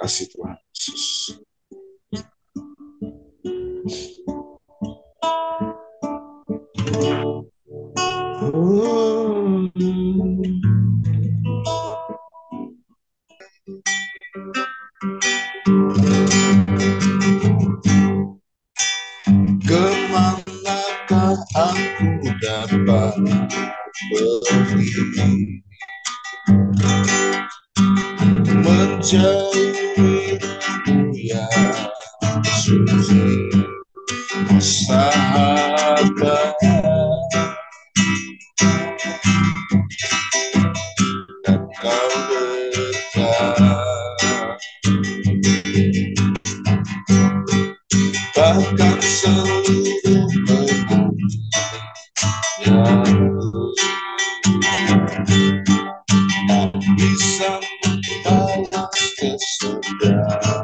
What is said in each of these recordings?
kasih Tuhan Yesus. Kemanakah aku dapat pergi, menjauhi yang suci, sahabat, dan kau dekat, bahkan seluruh penanti yang tak bisa membalas kesetiaanmu.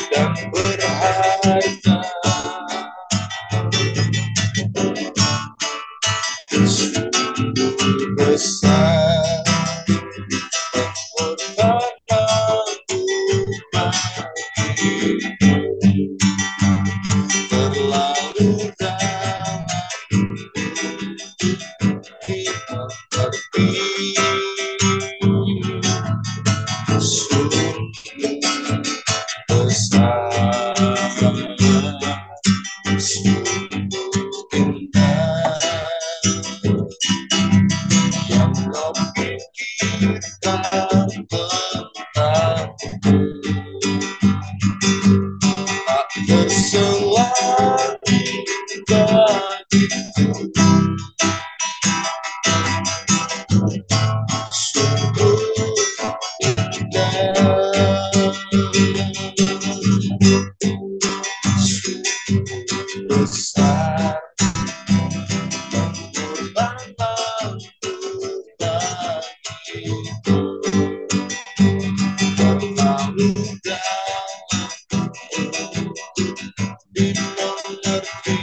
Dan berharga sungguh besar pengorbananmu bagiku, terlalu dalam dimengerti. Sungguh besar, sungguh indah yang kau pikirkan tentangku. Tak terselah bagiku, sungguh indah, besar pengorbananmu bagiku, terlalu dalam dimengerti.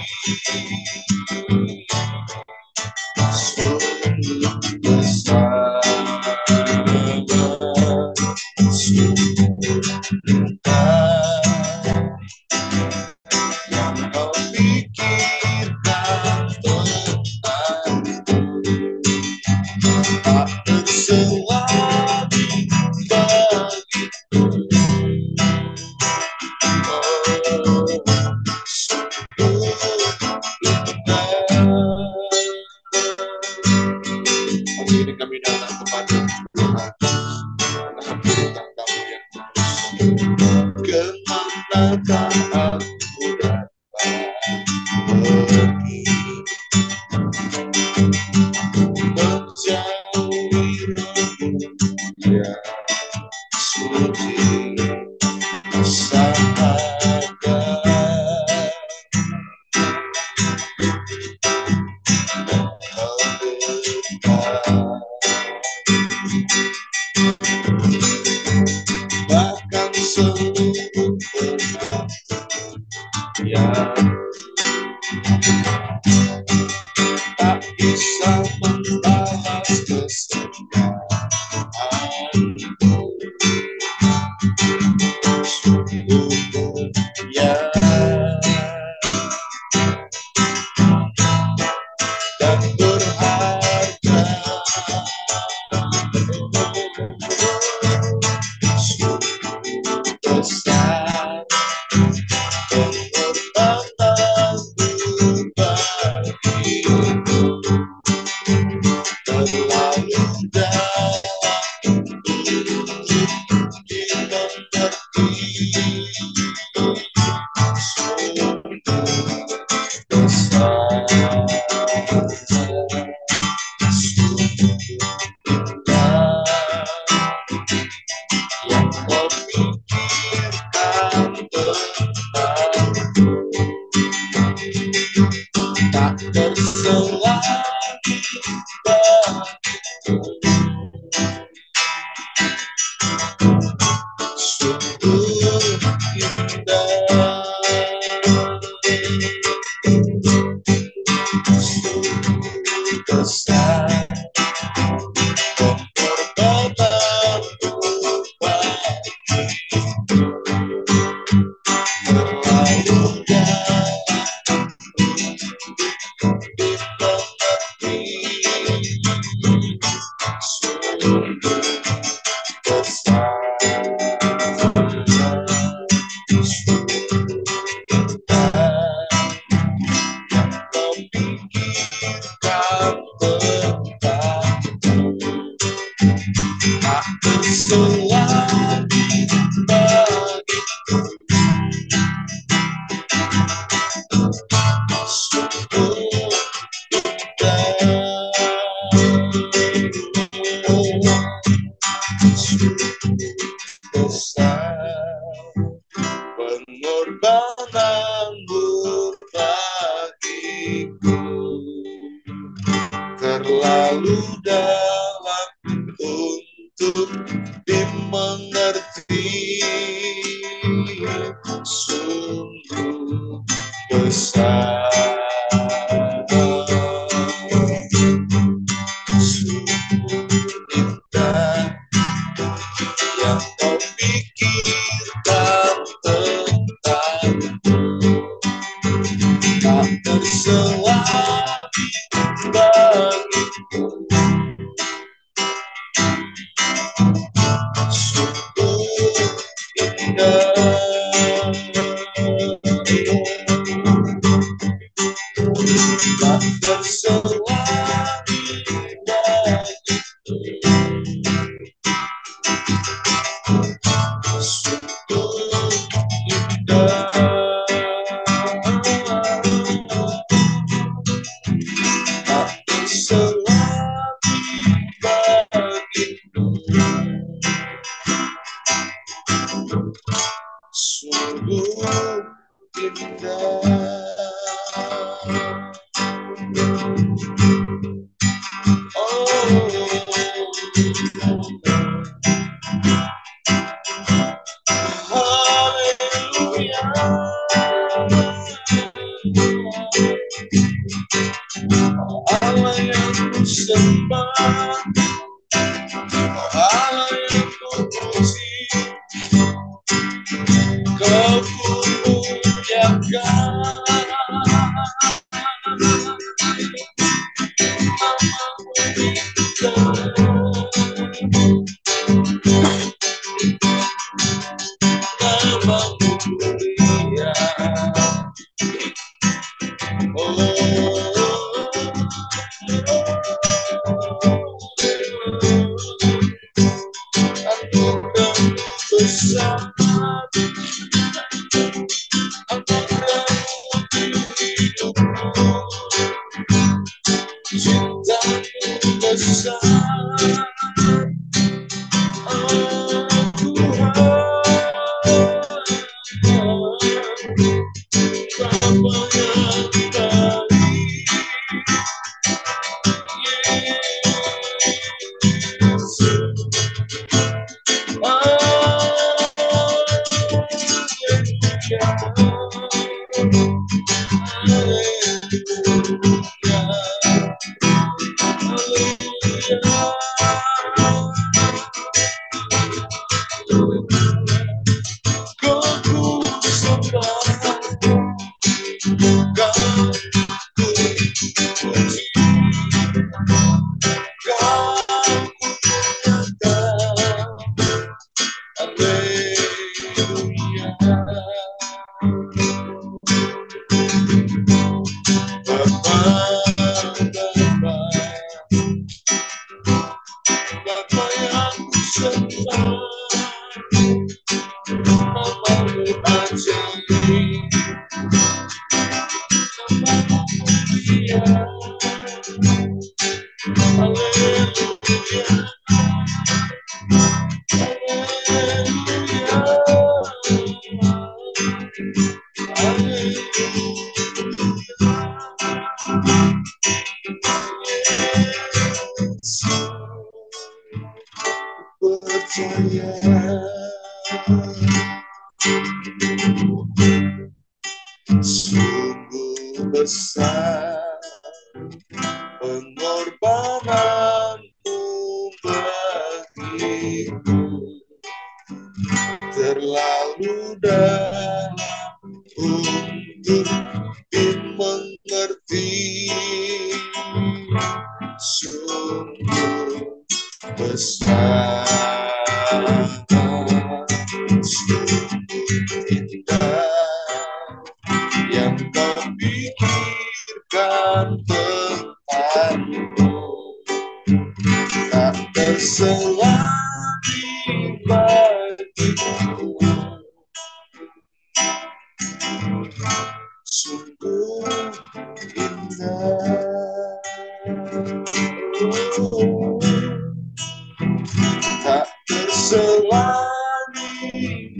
Sungguh besar, sungguh indah yang kau pikirkan tentangku. Tak terselah bagiku, oh, sungguh indah. Hari ini kami datang kepada Tuhan, menghamburkan kamu yang tulus. Kemanakah aku dapat pergi, menjauhi yang suci, sahabat, dan kau dekat, bahkan seluruh penanti yang tak bisa membalas kesetiaanmu. besar, pengorbananmu bagiku terlalu dalam untuk dimengerti, sungguh besar, sungguh indah yang kau pikirkan tentangku, tak tersela bagiku, sungguh indah, tak tersela bagiku, sungguh indah, tak tersela bagiku, sungguh indah. Allah yang ku sembah, Allah yang ku puji, kau ku muliakan, namamu mulia, anugerahmu besar, anugerahmu di hidupku, cintamu besar, sungguh besar pengorbananmu bagiku, terlalu dalam untuk dimengerti, sungguh besar, sungguh indah yang kau pikirkan tentangku, tak tersela bagiku,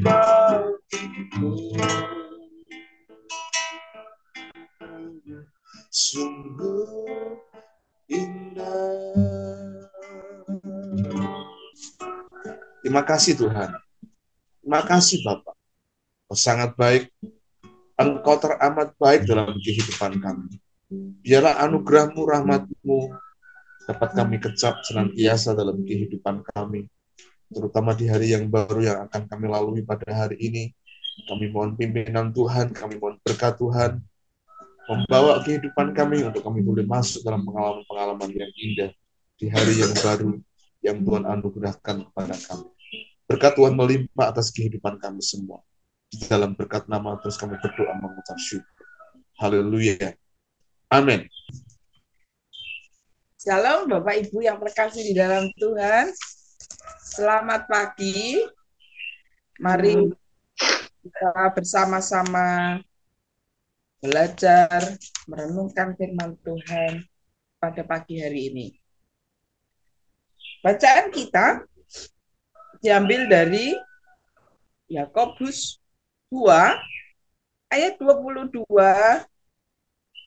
bagiku. Sungguh indah. Terima kasih Tuhan. Terima kasih Bapak. Kau sangat baik. Engkau teramat baik dalam kehidupan kami. Biarlah anugerah-Mu, rahmat-Mu dapat kami kecap senantiasa dalam kehidupan kami. Terutama di hari yang baru yang akan kami lalui pada hari ini. Kami mohon pimpinan Tuhan, kami mohon berkat Tuhan. Membawa kehidupan kami untuk kami boleh masuk dalam pengalaman-pengalaman yang indah di hari yang baru yang Tuhan anugerahkan kepada kami. Berkat Tuhan melimpah atas kehidupan kami semua. Di dalam berkat nama terus kami berdoa mengucap syukur. Haleluya. Amin. Shalom Bapak Ibu yang terkasih di dalam Tuhan. Selamat pagi. Mari kita bersama-sama belajar merenungkan firman Tuhan pada pagi hari ini. Bacaan kita diambil dari Yakobus 2 ayat 22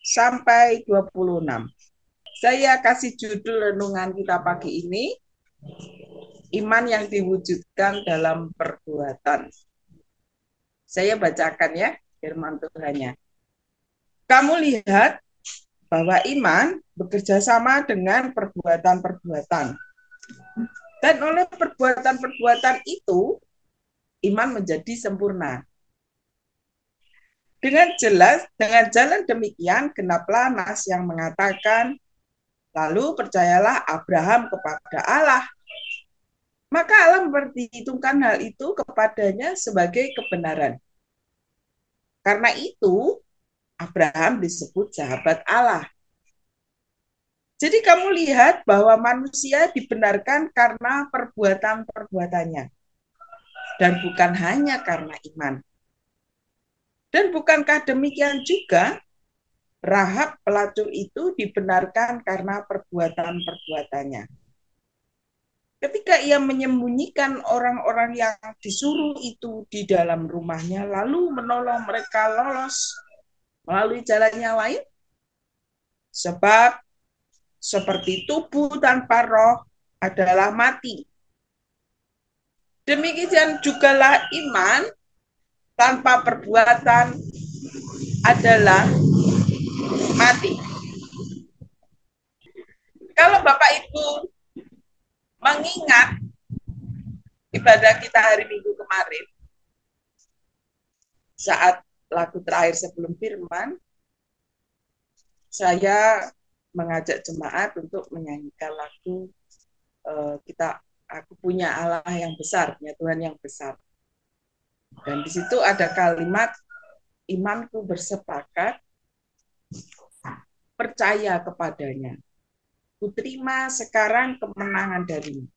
sampai 26. Saya kasih judul renungan kita pagi ini, iman yang diwujudkan dalam perbuatan. Saya bacakan ya firman Tuhannya. Kamu lihat bahwa iman bekerja sama dengan perbuatan-perbuatan. Dan oleh perbuatan-perbuatan itu, iman menjadi sempurna. Dengan jalan demikian, genaplah nas yang mengatakan, lalu percayalah Abraham kepada Allah. Maka Allah memperhitungkan hal itu kepadanya sebagai kebenaran. Karena itu, Abraham disebut sahabat Allah. Jadi kamu lihat bahwa manusia dibenarkan karena perbuatan-perbuatannya. Dan bukan hanya karena iman. Dan bukankah demikian juga, Rahab pelacur itu dibenarkan karena perbuatan-perbuatannya. Ketika ia menyembunyikan orang-orang yang disuruh itu di dalam rumahnya, lalu menolong mereka lolos melalui jalan yang lain, sebab seperti tubuh tanpa roh adalah mati. Demikian jugalah iman tanpa perbuatan adalah mati. Kalau Bapak Ibu mengingat ibadah kita hari Minggu kemarin, saat lagu terakhir sebelum firman, saya mengajak jemaat untuk menyanyikan lagu Aku punya Allah yang besar, punya Tuhan yang besar. Dan di situ ada kalimat, imanku bersepakat, percaya kepadanya. Kuterima sekarang kemenangan darimu.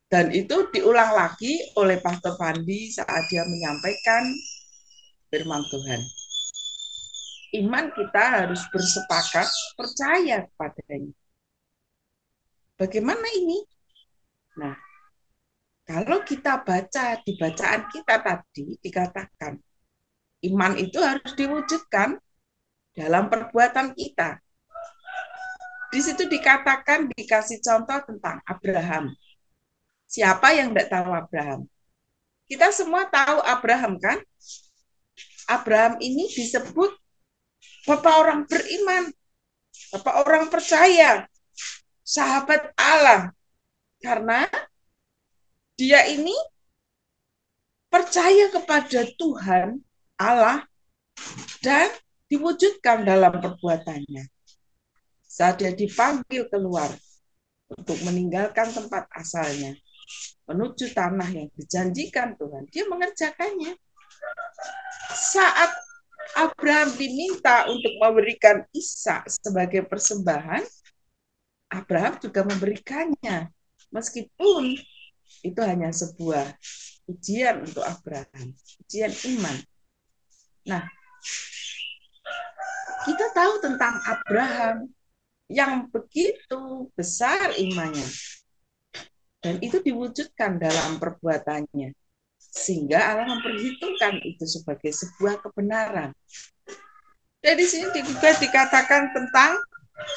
Dan itu diulang lagi oleh Pastor Fandi saat dia menyampaikan firman Tuhan. Iman kita harus bersepakat, percaya kepadanya. Bagaimana ini? Nah, kalau kita baca di bacaan kita tadi, dikatakan, iman itu harus diwujudkan dalam perbuatan kita. Di situ dikatakan, dikasih contoh tentang Abraham. Siapa yang tidak tahu Abraham? Kita semua tahu Abraham kan? Abraham ini disebut bapak orang beriman, bapak orang percaya, sahabat Allah. Karena dia ini percaya kepada Tuhan, Allah, dan diwujudkan dalam perbuatannya. Saat dia dipanggil keluar untuk meninggalkan tempat asalnya, menuju tanah yang dijanjikan Tuhan, dia mengerjakannya. Saat Abraham diminta untuk memberikan Ishak sebagai persembahan, Abraham juga memberikannya, meskipun itu hanya sebuah ujian untuk Abraham, ujian iman. Nah, kita tahu tentang Abraham yang begitu besar imannya, dan itu diwujudkan dalam perbuatannya. Sehingga Allah memperhitungkan itu sebagai sebuah kebenaran. Dan di sini juga dikatakan tentang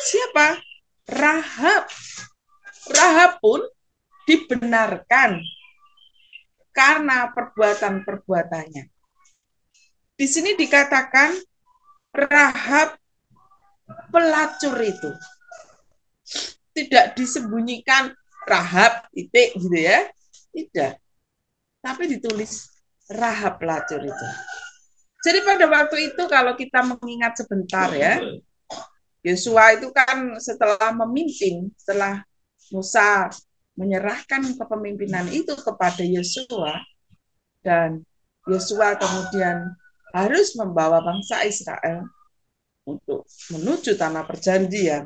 siapa? Rahab. Rahab pun dibenarkan karena perbuatan-perbuatannya. Di sini dikatakan Rahab pelacur itu. Tidak disembunyikan Rahab titik gitu ya. Tidak. Tapi ditulis Rahab pelacur itu. Jadi pada waktu itu kalau kita mengingat sebentar ya, Yosua itu kan setelah memimpin, setelah Musa menyerahkan kepemimpinan itu kepada Yosua, dan Yosua kemudian harus membawa bangsa Israel untuk menuju tanah perjanjian.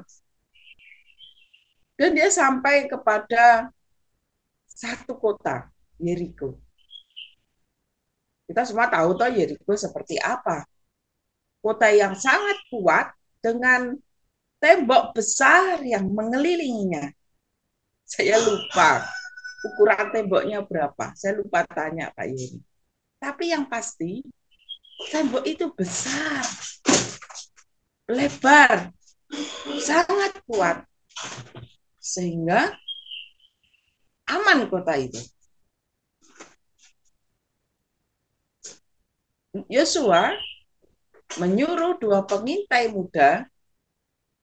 Dan dia sampai kepada satu kota, Yeriko. Kita semua tahu toh Yeriko seperti apa. Kota yang sangat kuat dengan tembok besar yang mengelilinginya. Saya lupa ukuran temboknya berapa. Saya lupa tanya Pak Yeri. Tapi yang pasti tembok itu besar, lebar, sangat kuat. Sehingga aman kota itu. Yosua menyuruh 2 pengintai muda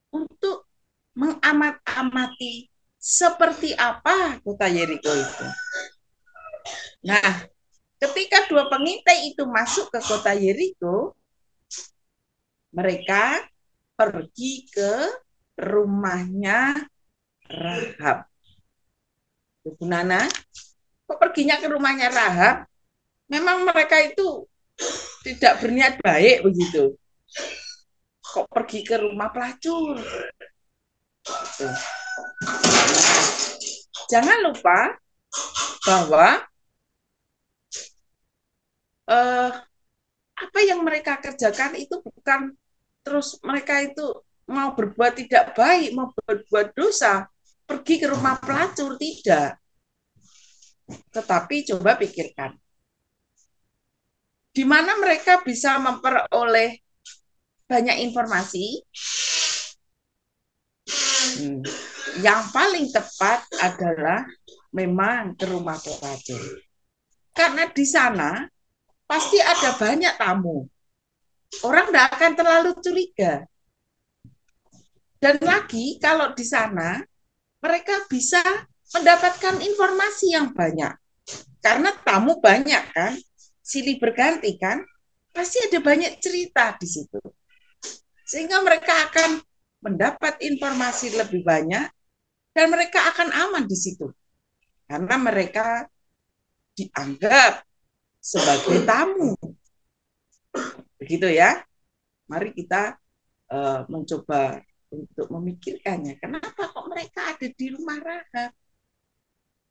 untuk mengamat-amati seperti apa kota Yeriko itu. Nah, ketika 2 pengintai itu masuk ke kota Yeriko, mereka pergi ke rumahnya Rahab. Bu Nana, kok perginya ke rumahnya Rahab? Memang mereka itu tidak berniat baik begitu. Kok pergi ke rumah pelacur? Gitu. Jangan lupa bahwa apa yang mereka kerjakan itu bukan terus mereka itu mau berbuat tidak baik, mau berbuat dosa, pergi ke rumah pelacur, tidak. Tetapi coba pikirkan, di mana mereka bisa memperoleh banyak informasi. Yang paling tepat adalah memang ke rumah pelacur. Karena di sana pasti ada banyak tamu. Orang tidak akan terlalu curiga. Dan lagi kalau di sana mereka bisa mendapatkan informasi yang banyak. Karena tamu banyak kan, silih berganti kan, pasti ada banyak cerita di situ. Sehingga mereka akan mendapat informasi lebih banyak dan mereka akan aman di situ. Karena mereka dianggap sebagai tamu. Begitu ya. Mari kita mencoba untuk memikirkannya. Kenapa kok mereka ada di rumah Rahab?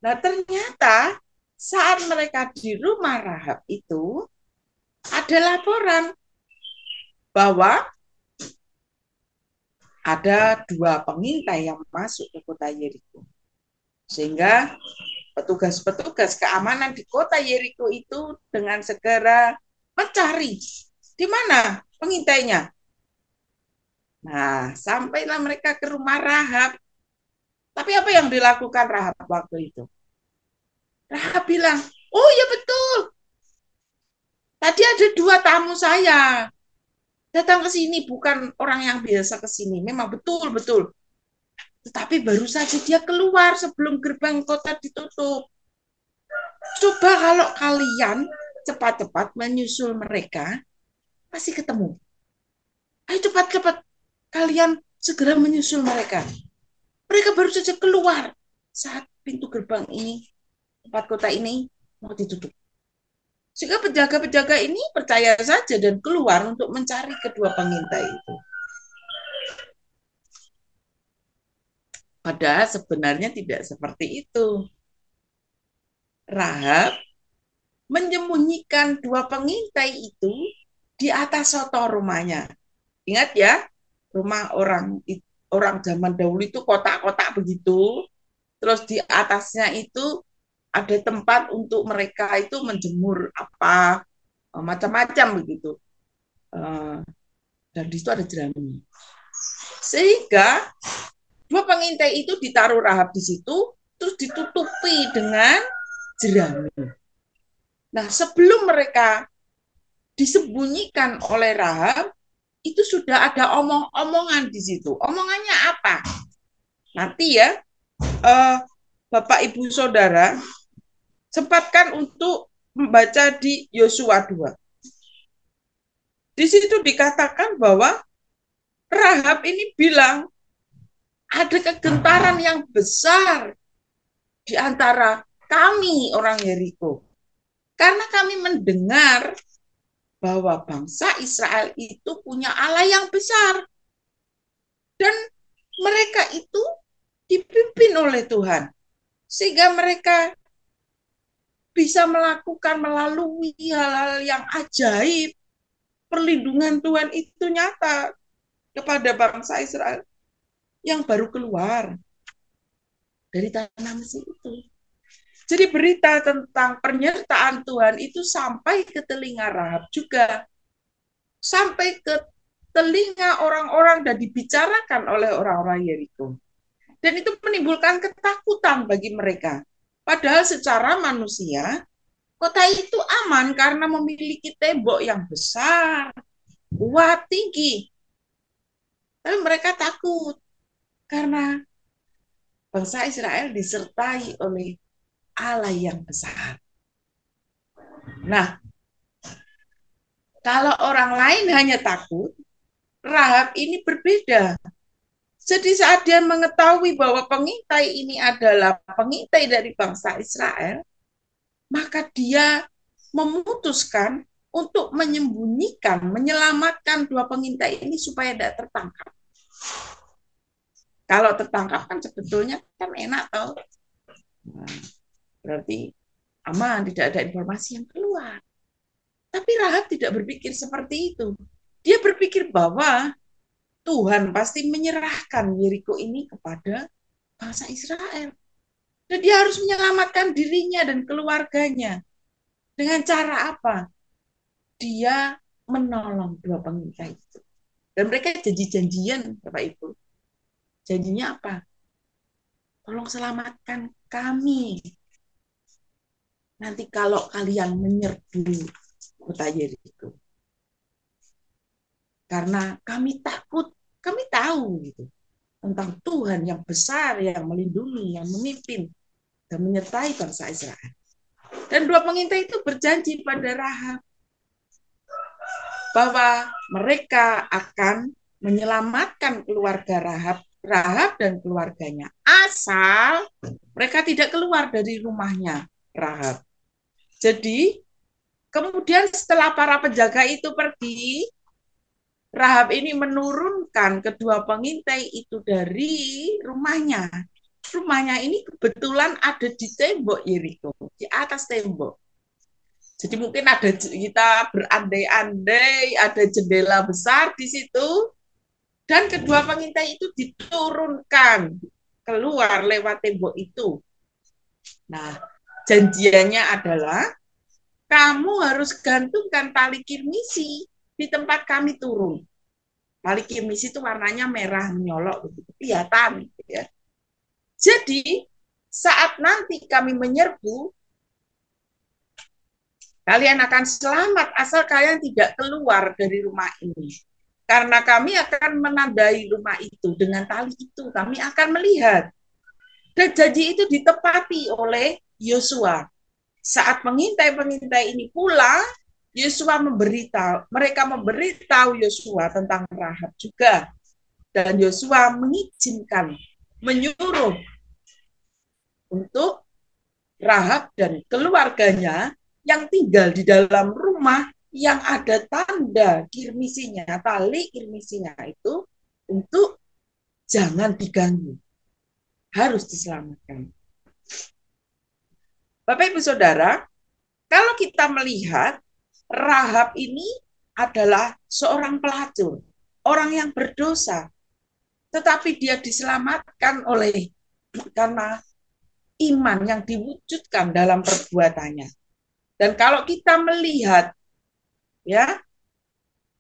Nah, ternyata saat mereka di rumah Rahab itu ada laporan bahwa ada 2 pengintai yang masuk ke kota Yeriko. Sehingga petugas-petugas keamanan di kota Yeriko itu dengan segera mencari di mana pengintainya. Nah, sampailah mereka ke rumah Rahab. Tapi apa yang dilakukan Rahab waktu itu? Rahab bilang, oh ya betul. Tadi ada 2 tamu saya. Datang ke sini, bukan orang yang biasa ke sini. Memang betul-betul. Tetapi baru saja dia keluar sebelum gerbang kota ditutup. Coba kalau kalian cepat-cepat menyusul mereka, pasti ketemu. Ayo cepat-cepat. Kalian segera menyusul mereka. Mereka baru saja keluar saat pintu gerbang ini, tempat kota ini mau ditutup. Sehingga penjaga-penjaga ini percaya saja dan keluar untuk mencari kedua pengintai itu. Padahal sebenarnya tidak seperti itu. Rahab menyembunyikan 2 pengintai itu di atas soto rumahnya. Ingat ya, rumah orang zaman dahulu itu kotak-kotak begitu. Terus di atasnya itu ada tempat untuk mereka itu menjemur apa macam-macam begitu. Dan di situ ada jerami. Sehingga dua pengintai itu ditaruh Rahab di situ, terus ditutupi dengan jerami. Nah, sebelum mereka disembunyikan oleh Rahab, itu sudah ada omong-omongan di situ. Omongannya apa? Nanti ya, Bapak Ibu Saudara, sempatkan untuk membaca di Yosua 2. Di situ dikatakan bahwa Rahab ini bilang, ada kegentaran yang besar di antara kami orang Yeriko. Karena kami mendengar bahwa bangsa Israel itu punya Allah yang besar. Dan mereka itu dipimpin oleh Tuhan. Sehingga mereka bisa melakukan melalui hal-hal yang ajaib. Perlindungan Tuhan itu nyata kepada bangsa Israel yang baru keluar dari tanah Mesir itu. Jadi berita tentang penyertaan Tuhan itu sampai ke telinga Rahab juga. Sampai ke telinga orang-orang dan dibicarakan oleh orang-orang Yeriko. Dan itu menimbulkan ketakutan bagi mereka. Padahal secara manusia, kota itu aman karena memiliki tembok yang besar, kuat, tinggi. Tapi mereka takut karena bangsa Israel disertai oleh Allah yang besar. Nah, kalau orang lain hanya takut, Rahab ini berbeda. Jadi saat dia mengetahui bahwa pengintai ini adalah pengintai dari bangsa Israel, maka dia memutuskan untuk menyembunyikan, menyelamatkan dua pengintai ini supaya tidak tertangkap. Kalau tertangkap kan sebetulnya kan enak toh. Nah, berarti aman, tidak ada informasi yang keluar. Tapi Rahab tidak berpikir seperti itu. Dia berpikir bahwa Tuhan pasti menyerahkan Yeriko ini kepada bangsa Israel. Dan dia harus menyelamatkan dirinya dan keluarganya. Dengan cara apa? Dia menolong dua pengintai itu. Dan mereka janji-janjian, Bapak Ibu. Janjinya apa? Tolong selamatkan kami. Nanti kalau kalian menyerbu kota Yeriko. Karena kami takut, kami tahu gitu tentang Tuhan yang besar, yang melindungi, yang memimpin, dan menyertai bangsa Israel. Dan dua pengintai itu berjanji pada Rahab bahwa mereka akan menyelamatkan keluarga Rahab dan keluarganya, asal mereka tidak keluar dari rumahnya Rahab. Jadi, kemudian setelah para penjaga itu pergi, Rahab ini menurunkan kedua pengintai itu dari rumahnya. Rumahnya ini kebetulan ada di tembok Yeriko, di atas tembok. Jadi mungkin ada, kita berandai-andai, ada jendela besar di situ, dan kedua pengintai itu diturunkan keluar lewat tembok itu. Nah, janjiannya adalah kamu harus gantungkan tali kirmisi di tempat kami turun. Tali kirmisi itu warnanya merah menyolok, begitu kelihatan. Gitu ya. Jadi saat nanti kami menyerbu, kalian akan selamat asal kalian tidak keluar dari rumah ini. Karena kami akan menandai rumah itu dengan tali itu. Kami akan melihat. Dan janji itu ditepati oleh Yosua. Saat pengintai-pengintai ini pulang, mereka memberitahu Yosua tentang Rahab juga. Dan Yosua mengizinkan, menyuruh untuk Rahab dan keluarganya yang tinggal di dalam rumah yang ada tanda kirmisinya, tali kirmisinya itu untuk jangan diganggu. Harus diselamatkan. Bapak Ibu Saudara, kalau kita melihat Rahab ini adalah seorang pelacur, orang yang berdosa, tetapi dia diselamatkan karena iman yang diwujudkan dalam perbuatannya. Dan kalau kita melihat ya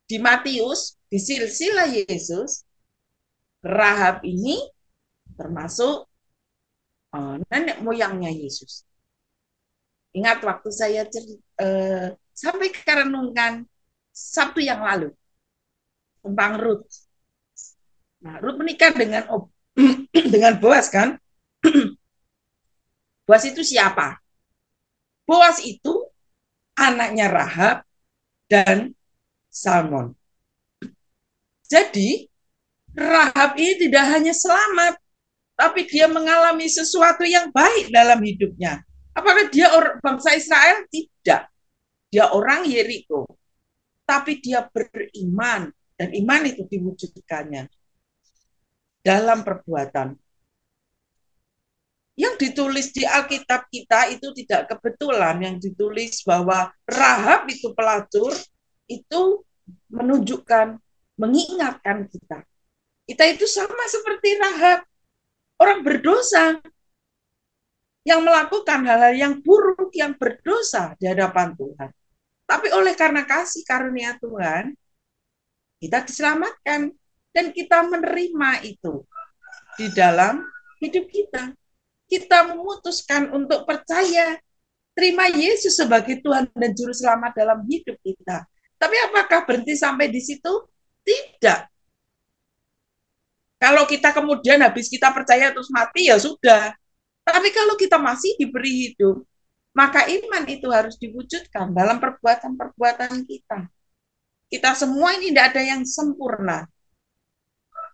di Matius, di silsilah Yesus, Rahab ini termasuk nenek moyangnya Yesus. Ingat waktu saya sampai ke renungan Sabtu yang lalu tentang Ruth. Nah, Ruth menikah dengan dengan Boas kan? Boas itu siapa? Boas itu anaknya Rahab dan Salmon. Jadi Rahab ini tidak hanya selamat, tapi dia mengalami sesuatu yang baik dalam hidupnya. Apakah dia orang bangsa Israel? Tidak. Dia orang Yeriko. Tapi dia beriman, dan iman itu diwujudkannya dalam perbuatan. Yang ditulis di Alkitab kita itu tidak kebetulan, yang ditulis bahwa Rahab itu pelacur, itu menunjukkan, mengingatkan kita. Kita itu sama seperti Rahab, orang berdosa, yang melakukan hal-hal yang buruk, yang berdosa di hadapan Tuhan. Tapi oleh karena kasih karunia Tuhan, kita diselamatkan, dan kita menerima itu di dalam hidup kita. Kita memutuskan untuk percaya, terima Yesus sebagai Tuhan dan Juru Selamat dalam hidup kita. Tapi apakah berhenti sampai di situ? Tidak. Kalau kita kemudian habis kita percaya terus mati, ya sudah. Tapi kalau kita masih diberi hidup, maka iman itu harus diwujudkan dalam perbuatan-perbuatan kita. Kita semua ini tidak ada yang sempurna.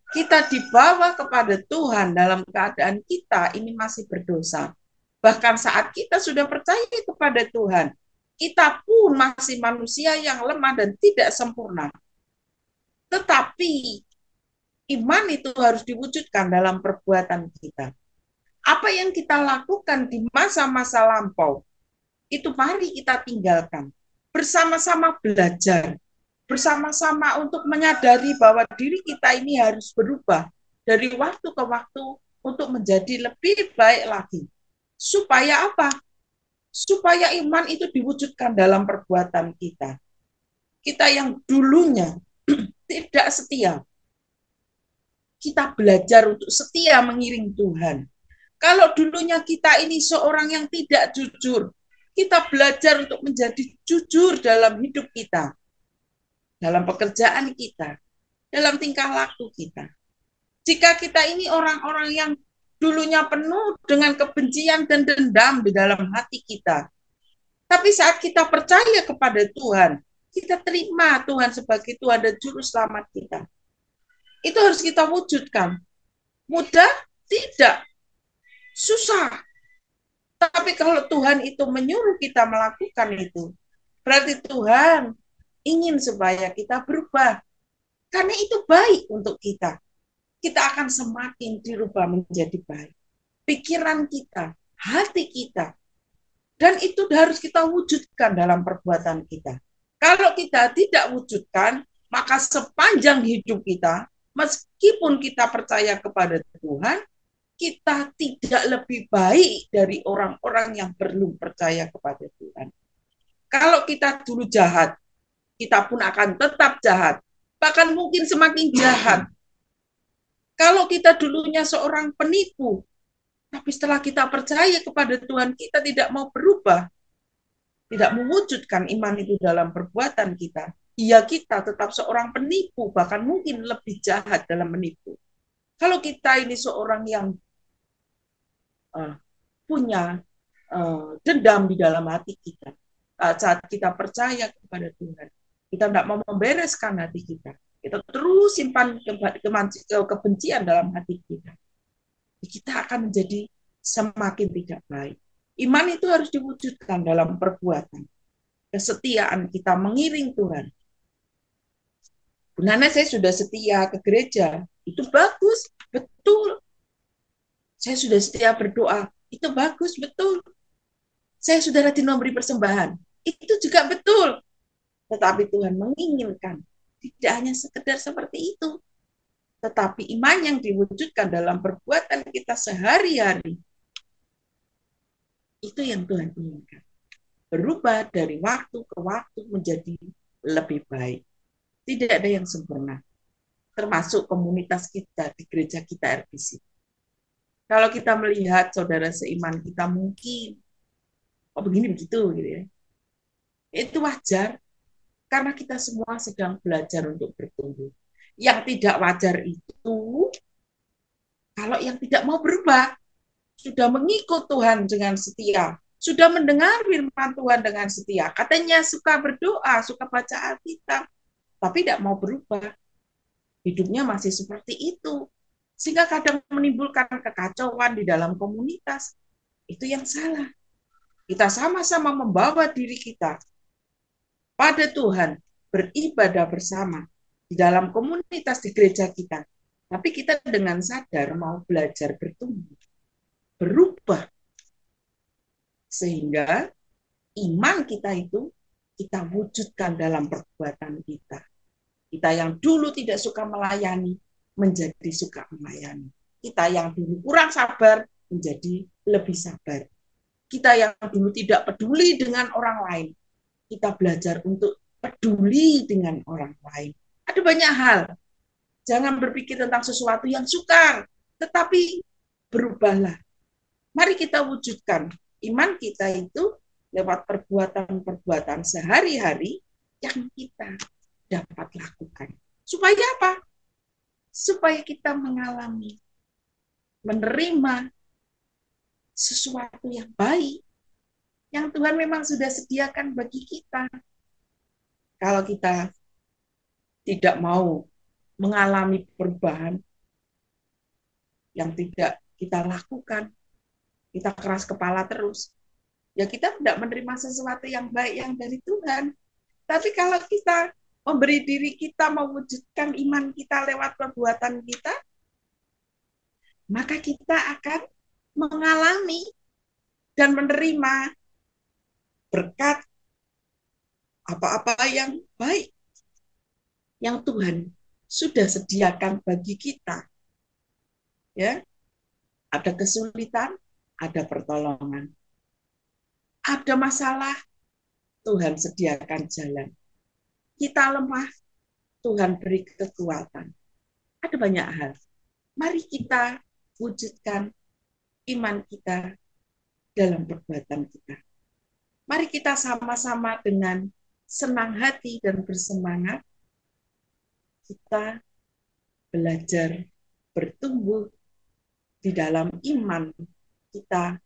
Kita dibawa kepada Tuhan dalam keadaan kita ini masih berdosa. Bahkan saat kita sudah percaya kepada Tuhan, kita pun masih manusia yang lemah dan tidak sempurna. Tetapi iman itu harus diwujudkan dalam perbuatan kita. Apa yang kita lakukan di masa-masa lampau, itu mari kita tinggalkan. Bersama-sama belajar. Bersama-sama untuk menyadari bahwa diri kita ini harus berubah dari waktu ke waktu untuk menjadi lebih baik lagi. Supaya apa? Supaya iman itu diwujudkan dalam perbuatan kita. Kita yang dulunya tidak setia, kita belajar untuk setia mengiring Tuhan. Kalau dulunya kita ini seorang yang tidak jujur, kita belajar untuk menjadi jujur dalam hidup kita, dalam pekerjaan kita, dalam tingkah laku kita. Jika kita ini orang-orang yang dulunya penuh dengan kebencian dan dendam di dalam hati kita, tapi saat kita percaya kepada Tuhan, kita terima Tuhan sebagai Tuhan dan Juru Selamat kita. Itu harus kita wujudkan. Mudah? Tidak. Susah. Tapi kalau Tuhan itu menyuruh kita melakukan itu, berarti Tuhan ingin supaya kita berubah. Karena itu baik untuk kita. Kita akan semakin dirubah menjadi baik. Pikiran kita, hati kita. Dan itu harus kita wujudkan dalam perbuatan kita. Kalau kita tidak wujudkan, maka sepanjang hidup kita, meskipun kita percaya kepada Tuhan, kita tidak lebih baik dari orang-orang yang belum percaya kepada Tuhan. Kalau kita dulu jahat, kita pun akan tetap jahat. Bahkan mungkin semakin jahat. Kalau kita dulunya seorang penipu, tapi setelah kita percaya kepada Tuhan, kita tidak mau berubah. Tidak mewujudkan iman itu dalam perbuatan kita. Ya kita tetap seorang penipu, bahkan mungkin lebih jahat dalam menipu. Kalau kita ini seorang yang punya dendam di dalam hati kita, saat kita percaya kepada Tuhan, kita tidak mau membereskan hati kita. Kita terus simpan kebencian dalam hati kita. Kita akan menjadi semakin tidak baik. Iman itu harus diwujudkan dalam perbuatan. Kesetiaan kita mengiring Tuhan. Benar, saya sudah setia ke gereja. Itu bagus, betul. Saya sudah setia berdoa. Itu bagus, betul. Saya sudah rajin memberi persembahan. Itu juga betul. Tetapi Tuhan menginginkan tidak hanya sekedar seperti itu, tetapi iman yang diwujudkan dalam perbuatan kita sehari-hari. Itu yang Tuhan inginkan. Berubah dari waktu ke waktu menjadi lebih baik. Tidak ada yang sempurna. Termasuk komunitas kita di gereja kita RBC. Kalau kita melihat saudara seiman kita mungkin, oh begini begitu gitu ya. Itu wajar karena kita semua sedang belajar untuk bertumbuh. Yang tidak wajar itu kalau yang tidak mau berubah, sudah mengikut Tuhan dengan setia, sudah mendengar firman Tuhan dengan setia. Katanya suka berdoa, suka baca Alkitab, tapi tidak mau berubah. Hidupnya masih seperti itu. Sehingga kadang menimbulkan kekacauan di dalam komunitas. Itu yang salah. Kita sama-sama membawa diri kita pada Tuhan, beribadah bersama di dalam komunitas di gereja kita. Tapi kita dengan sadar mau belajar bertumbuh, berubah. Sehingga iman kita itu kita wujudkan dalam perbuatan kita. Kita yang dulu tidak suka melayani, menjadi suka melayani. Kita yang dulu kurang sabar, menjadi lebih sabar. Kita yang dulu tidak peduli dengan orang lain, kita belajar untuk peduli dengan orang lain. Ada banyak hal. Jangan berpikir tentang sesuatu yang sukar, tetapi berubahlah. Mari kita wujudkan iman kita itu lewat perbuatan-perbuatan sehari-hari yang kita dapat lakukan. Supaya apa? Supaya kita mengalami, menerima sesuatu yang baik, yang Tuhan memang sudah sediakan bagi kita. Kalau kita tidak mau mengalami perubahan yang tidak kita lakukan, kita keras kepala terus, ya kita tidak menerima sesuatu yang baik yang dari Tuhan. Tapi kalau kita memberi diri kita, mewujudkan iman kita lewat perbuatan kita, maka kita akan mengalami dan menerima berkat apa-apa yang baik yang Tuhan sudah sediakan bagi kita. Ya, ada kesulitan, ada pertolongan. Ada masalah, Tuhan sediakan jalan. Kita lemah, Tuhan beri kekuatan. Ada banyak hal. Mari kita wujudkan iman kita dalam perbuatan kita. Mari kita sama-sama dengan senang hati dan bersemangat kita belajar bertumbuh di dalam iman kita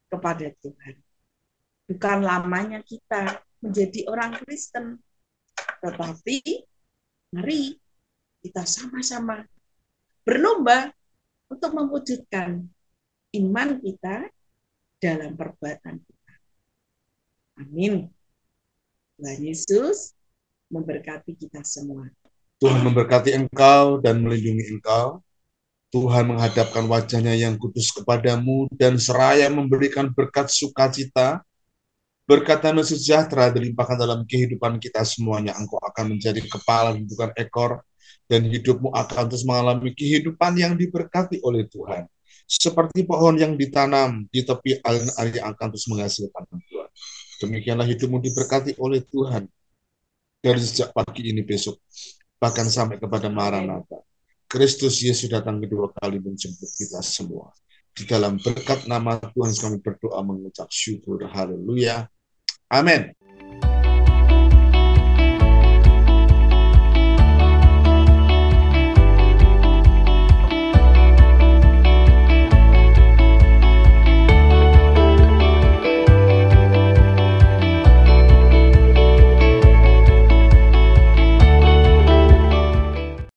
kepada Tuhan. Bukan lamanya kita menjadi orang Kristen, tetapi mari kita sama-sama berlomba untuk mewujudkan iman kita dalam perbuatan kita. Amin. Tuhan Yesus memberkati kita semua. Tuhan memberkati engkau dan melindungi engkau. Tuhan menghadapkan wajahnya yang kudus kepadamu dan seraya memberikan berkat sukacita, berkat damai sejahtera dilimpahkan dalam kehidupan kita semuanya. Engkau akan menjadi kepala bukan ekor, dan hidupmu akan terus mengalami kehidupan yang diberkati oleh Tuhan. Seperti pohon yang ditanam di tepi alun-alun yang akan terus menghasilkan buah. Demikianlah hidupmu diberkati oleh Tuhan dari sejak pagi ini besok, bahkan sampai kepada Maranatha. Kristus Yesus datang kedua kali menjemput kita semua. Di dalam berkat nama Tuhan kami berdoa mengucap syukur. Haleluya. Amin.